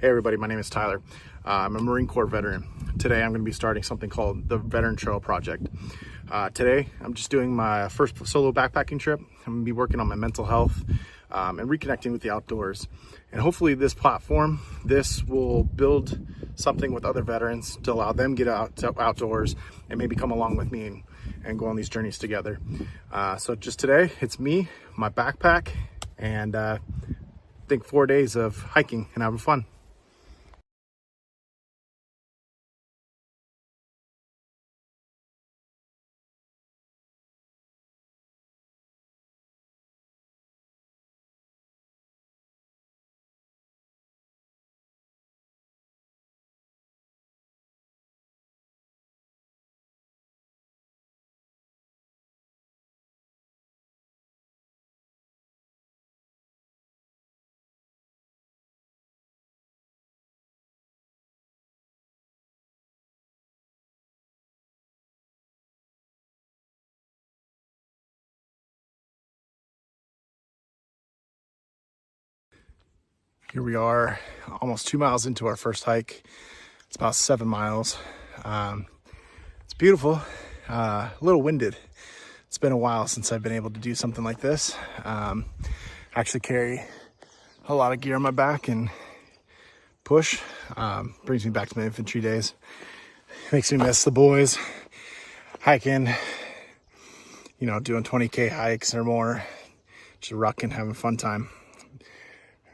Hey everybody, my name is Tyler. I'm a Marine Corps veteran. Today I'm going to be starting something called the Veteran Trail Project. Today I'm just doing my first solo backpacking trip. I'm going to be working on my mental health and reconnecting with the outdoors. And hopefully this platform, this will build something with other veterans to allow them get outdoors and maybe come along with me and go on these journeys together. So just today, it's me, my backpack, and I think 4 days of hiking and having fun. Here we are, almost 2 miles into our first hike. It's about 7 miles. It's beautiful, a little winded. It's been a while since I've been able to do something like this. I actually carry a lot of gear on my back and push. Brings me back to my infantry days. Makes me miss the boys, hiking, doing 20K hikes or more, just rucking, having a fun time.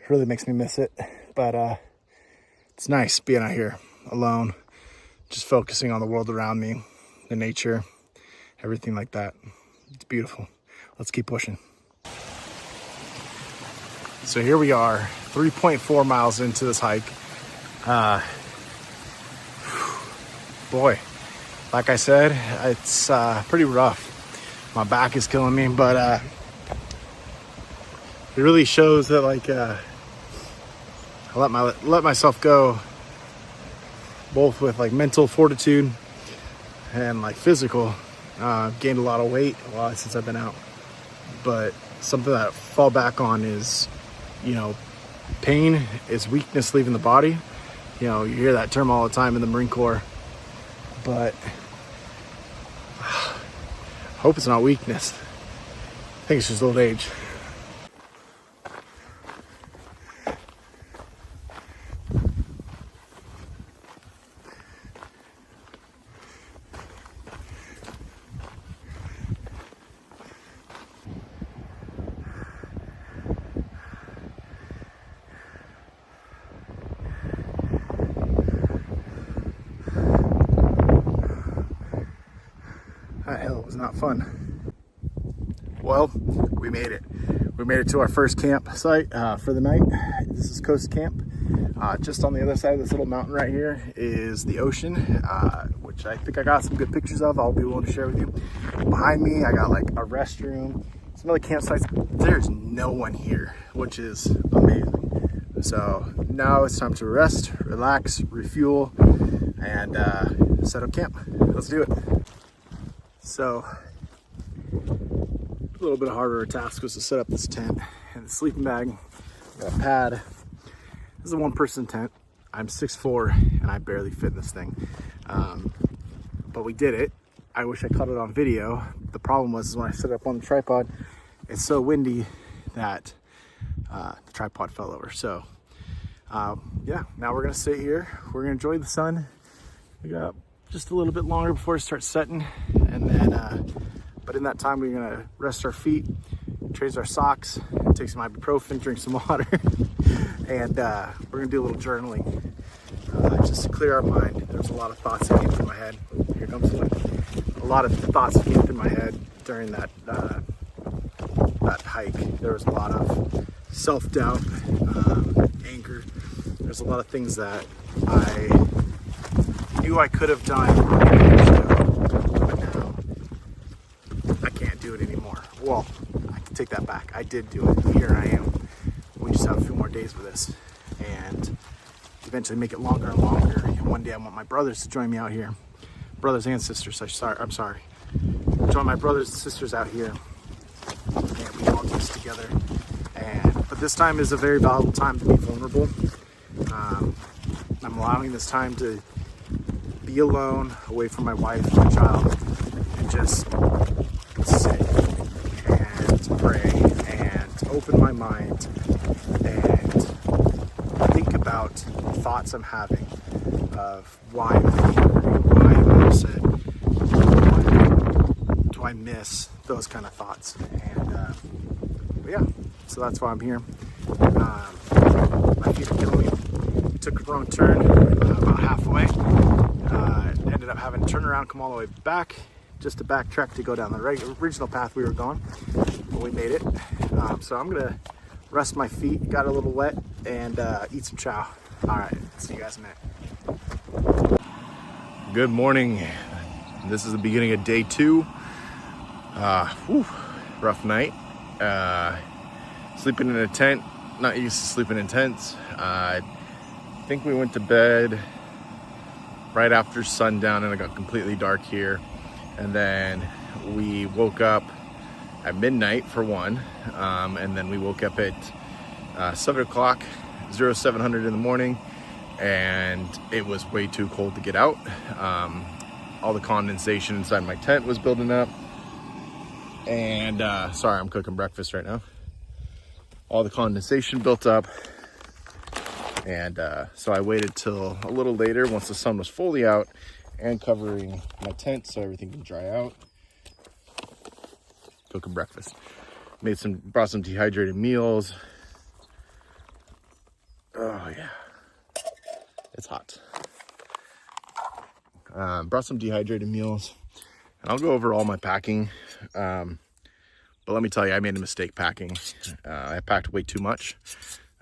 Really makes me miss it, but it's nice being out here alone, just focusing on the world around me, the nature, everything like that. It's beautiful. Let's keep pushing. So here we are, 3.4 miles into this hike. Boy, like I said, it's pretty rough. My back is killing me, but it really shows that I let myself go, both with mental fortitude and physical. Gained a lot of weight since I've been out, but something that I fall back on is, pain is weakness leaving the body. You hear that term all the time in the Marine Corps, but hope it's not weakness. I think it's just old age. That hill was not fun. Well, we made it. We made it to our first campsite for the night. This is Coast Camp. Just on the other side of this little mountain right here is the ocean, which I think I got some good pictures of. I'll be willing to share with you. Behind me, I got a restroom, some other campsites. There's no one here, which is amazing. So now it's time to rest, relax, refuel, and set up camp. Let's do it. So a little bit harder a task was to set up this tent and the sleeping bag. Got a pad. This is a one-person tent. I'm 6'4" and I barely fit in this thing, but we did it. I wish I caught it on video. The problem was when I set it up on the tripod, it's so windy that the tripod fell over. So yeah, now we're gonna sit here. We're gonna enjoy the sun. We got just a little bit longer before it starts setting, and then but in that time we're gonna rest our feet, change our socks, take some ibuprofen, drink some water, and we're gonna do a little journaling just to clear our mind. There's a lot of thoughts that came through my head. Here comes one. A lot of thoughts that came through my head during that hike. There was a lot of self-doubt, anger. There's a lot of things that I knew I could have done years ago, but now I can't do it anymore. Well, I can take that back. I did do it. Here I am. We just have a few more days with this, and eventually make it longer and longer. And one day I want my brothers to join me out here. Brothers and sisters. I'm sorry. Join my brothers and sisters out here, and we all do this together. But this time is a very valuable time to be vulnerable I'm allowing this time to be alone, away from my wife, my child, and just sit and pray and open my mind and think about the thoughts I'm having of why I'm angry, why I'm upset, what do I miss, those kind of thoughts. And yeah, so that's why I'm here. My feet are killing me. Took a wrong turn about halfway. Ended up having to turn around, come all the way back, just to backtrack to go down the original path we were going. But we made it. So I'm gonna rest my feet, got a little wet, and eat some chow. All right, see you guys in a minute. Good morning. This is the beginning of day 2. Rough night. Sleeping in a tent. Not used to sleeping in tents. I think we went to bed right after sundown and it got completely dark here. And then we woke up at midnight for one. And then we woke up at 7 o'clock, 0700 in the morning. And it was way too cold to get out. All the condensation inside my tent was building up. And sorry, I'm cooking breakfast right now. All the condensation built up. And so I waited till a little later once the sun was fully out and covering my tent so everything can dry out. Cooking breakfast. Brought some dehydrated meals. Oh yeah, it's hot. Brought some dehydrated meals, and I'll go over all my packing. But let me tell you, I made a mistake packing. I packed way too much,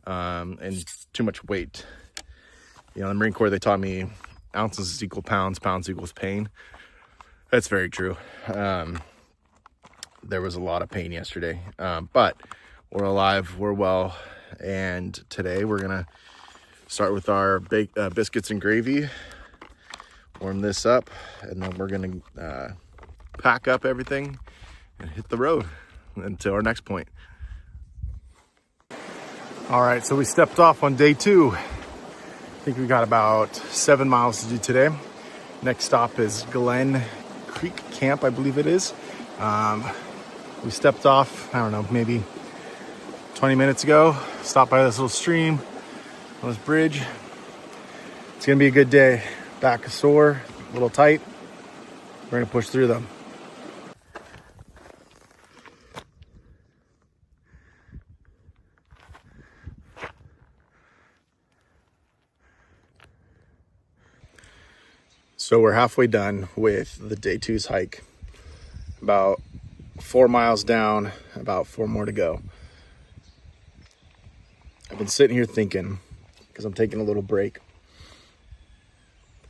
and too much weight. You know, in the Marine Corps, they taught me ounces equal pounds, pounds equals pain. That's very true. There was a lot of pain yesterday, but we're alive, we're well, and today we're gonna start with our biscuits and gravy, warm this up, and then we're gonna pack up everything and hit the road until our next point. All right, so we stepped off on day 2. I think we got about 7 miles to do today. Next stop is Glen Creek Camp, I believe it is. We stepped off, I don't know, maybe 20 minutes ago. Stopped by this little stream on this bridge. It's gonna be a good day. Back is sore, a little tight. We're gonna push through them. So we're halfway done with the day 2's hike. About 4 miles down, about 4 more to go. I've been sitting here thinking, because I'm taking a little break.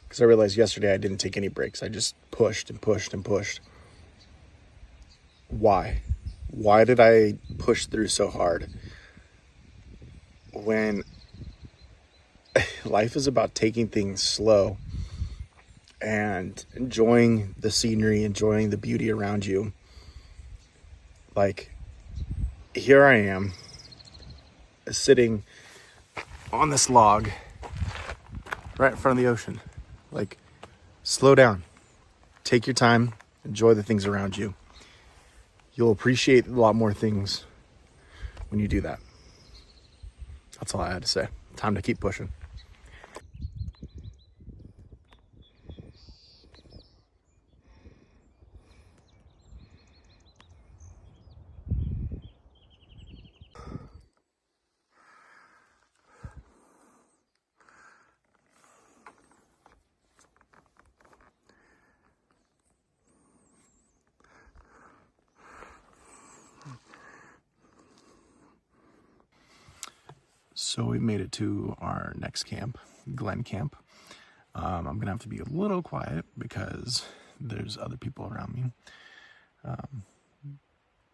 Because I realized yesterday I didn't take any breaks. I just pushed and pushed and pushed. Why? Why did I push through so hard? When life is about taking things slow and enjoying the scenery, enjoying the beauty around you. Like, here I am, sitting on this log right in front of the ocean. Like, slow down, take your time, enjoy the things around you. You'll appreciate a lot more things when you do that. That's all I had to say. Time to keep pushing. So we made it to our next camp, Glen Camp. I'm gonna have to be a little quiet because there's other people around me.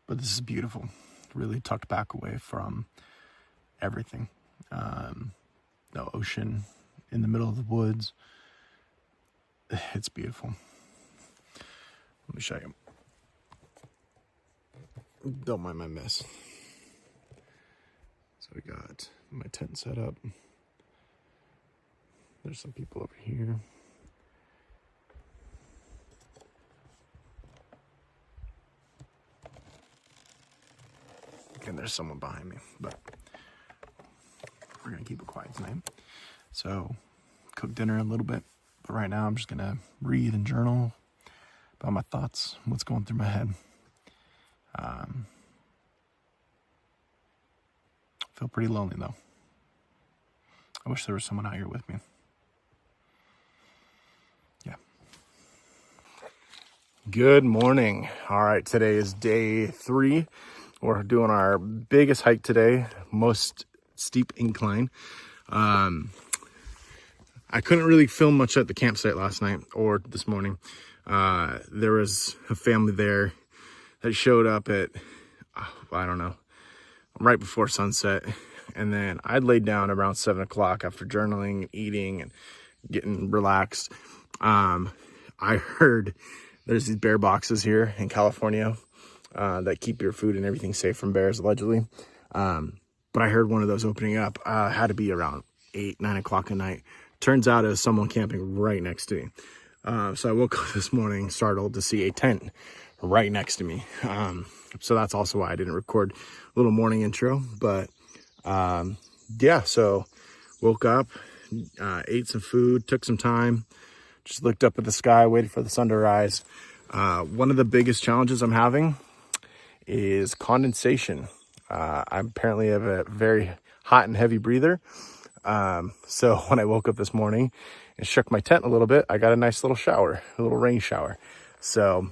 But this is beautiful, really tucked back away from everything. The ocean in the middle of the woods. It's beautiful. Let me show you. Don't mind my mess. So we got my tent set up. There's some people over here. And there's someone behind me, but we're gonna keep it quiet tonight. So, cook dinner a little bit, but right now I'm just gonna read and journal about my thoughts, what's going through my head. I feel pretty lonely though. I wish there was someone out here with me. Yeah. Good morning. All right, today is day 3. We're doing our biggest hike today, most steep incline. I couldn't really film much at the campsite last night or this morning. There was a family there that showed up at, I don't know, right before sunset. And then I'd laid down around 7 o'clock after journaling and eating and getting relaxed. I heard there's these bear boxes here in California that keep your food and everything safe from bears, allegedly. But I heard one of those opening up. Had to be around 8, 9 o'clock at night. Turns out it was someone camping right next to me. So I woke up this morning startled to see a tent right next to me. So that's also why I didn't record a little morning intro. But yeah, so woke up, ate some food, took some time, just looked up at the sky, waited for the sun to rise. One of the biggest challenges I'm having is condensation. I'm apparently a very hot and heavy breather. So when I woke up this morning and shook my tent a little bit, I got a nice little shower, a little rain shower. So,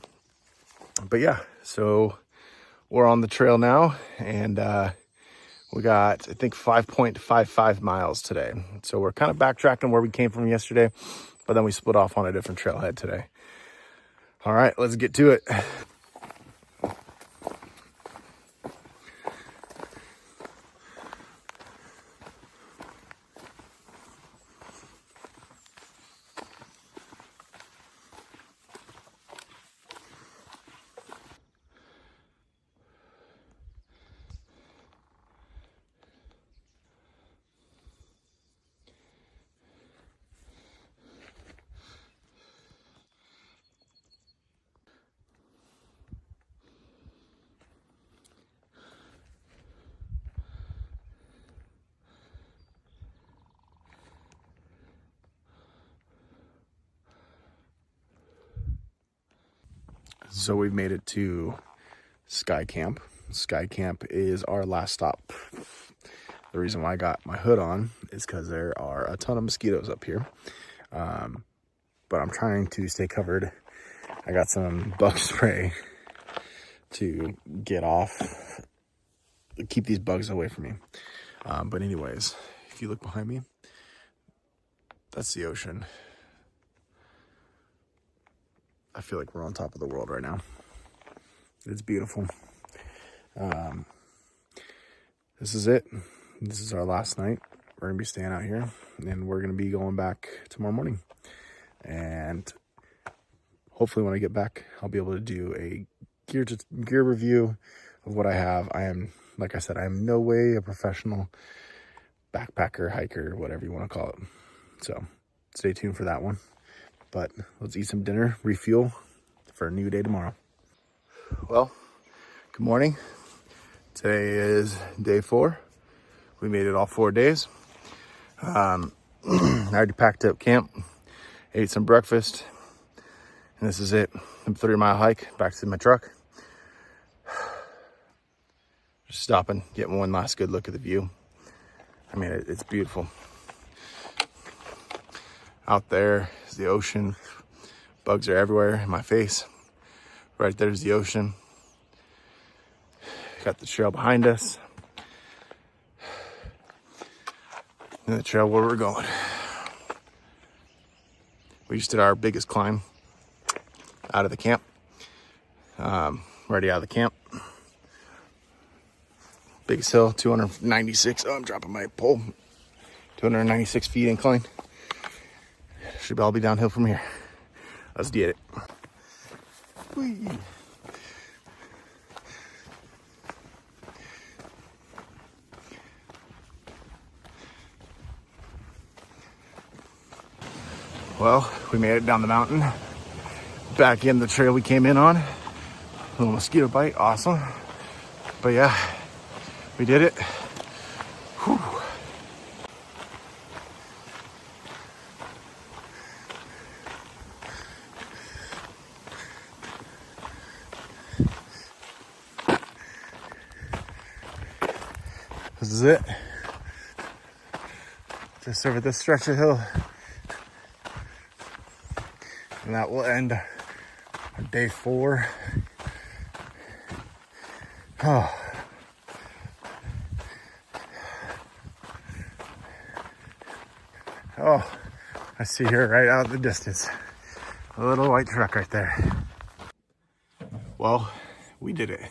but yeah, so we're on the trail now, and we got, I think, 5.55 miles today. So we're kind of backtracking where we came from yesterday, but then we split off on a different trailhead today. All right, let's get to it. So we've made it to Sky Camp. Sky Camp is our last stop. The reason why I got my hood on is because there are a ton of mosquitoes up here. But I'm trying to stay covered. I got some bug spray to get off, keep these bugs away from me. But anyways, if you look behind me, that's the ocean. I feel like we're on top of the world right now. It's beautiful. This is it. This is our last night. We're gonna be staying out here, and we're gonna be going back tomorrow morning. And hopefully when I get back, I'll be able to do a gear review of what I have. I am, like I said, I am no way a professional backpacker, hiker, whatever you want to call it. So stay tuned for that one. But let's eat some dinner, refuel for a new day tomorrow. Well, good morning. Today is day 4. We made it all 4 days. I already packed up camp, ate some breakfast, and this is it. A 3-mile hike back to my truck. Just stopping, getting one last good look at the view. I mean, it's beautiful. Out there is the ocean. Bugs are everywhere in my face. Right there's the ocean. Got the trail behind us. And the trail where we're going. We just did our biggest climb out of the camp. Already out of the camp. Biggest hill, 296. Oh, I'm dropping my pole. 296 feet incline. Should all be downhill from here. Let's get it. Whee. Well, we made it down the mountain, back in the trail we came in on. A little mosquito bite, awesome. But yeah, we did it. Whew. This is it. Just over this stretch of hill. And that will end our day 4. Oh. Oh, I see her right out in the distance. A little white truck right there. Well, we did it.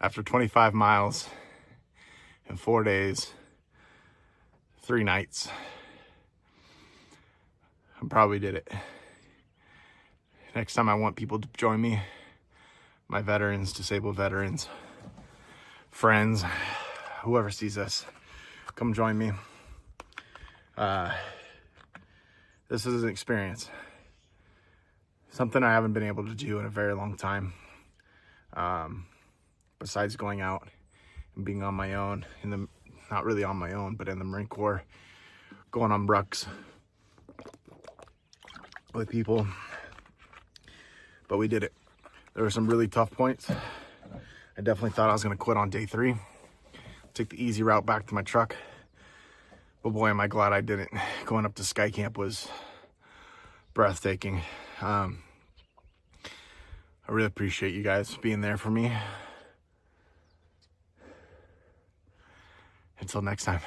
After 25 miles in 4 days, 3 nights, I probably did it. Next time I want people to join me, my veterans, disabled veterans, friends, whoever sees this, come join me. This is an experience. Something I haven't been able to do in a very long time. Besides going out and being on my own, not really on my own, but in the Marine Corps, going on brucks with people. But we did it. There were some really tough points. I definitely thought I was gonna quit on day 3. Take the easy route back to my truck. But boy, am I glad I didn't. Going up to Sky Camp was breathtaking. I really appreciate you guys being there for me. Until next time.